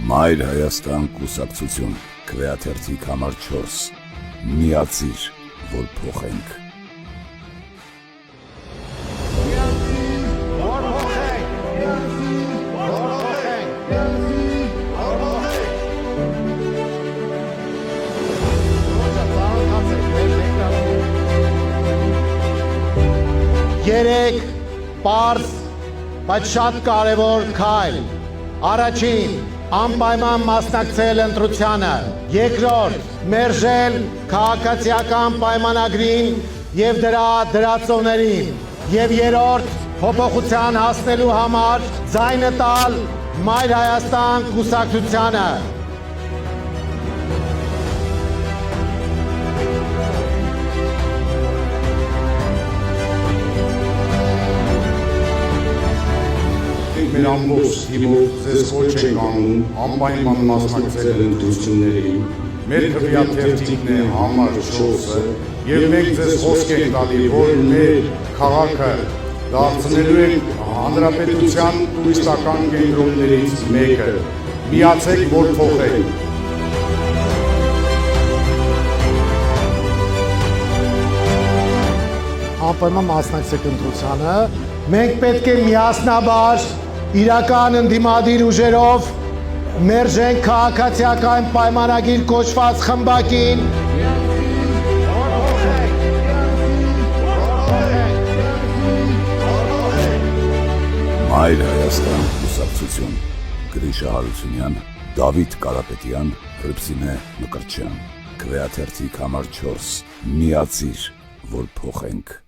Մայր Հայաստան կուսակցություն, քվեաթերթիկ համար 4, միացիր, որ փոխենք։ Երեք պարզ, բայց շատ կարևոր քայլ։ Առաջին, անպայման մասնակցել ընտրությանը։ Երկրորդ, մերժել քաղաքացիական պայմանագրին եւ դրա դրածողներին։ Եվ երրորդ, փոփոխության հասնելու համար ձայնը տալ Մայր Հայաստան կուսակցությանը։ Մեր ամբողջ թիմով ձեզ կոչ ենք անում անպայման մասնակցել ընտրություններին, մեր քվեաթերթիկն է համար 4-ը եւ մենք ձեզ խոսք ենք տալի, որ մեր քաղաքը դարձնելու ենք հանրապետության տուրիստական կենտրոններից մեկը։ Միացեք, որ փոխենք։ Անպայման մասնակցեք ընտրությանը։ Մենք պետք է միասնաբար իրական ընդդիմադիր ուժերով մերժենք քաղաքացիական պայմանագիր կոչված խմբակին։ Մայր Հայաստան կուսակցություն, Գրիշա Հարությունյան, Դավիթ Կարապետյան, Հռիփսիմե Մկրտչյան, քվեաթերթիկ համար 4, միացիր, որ փոխենք։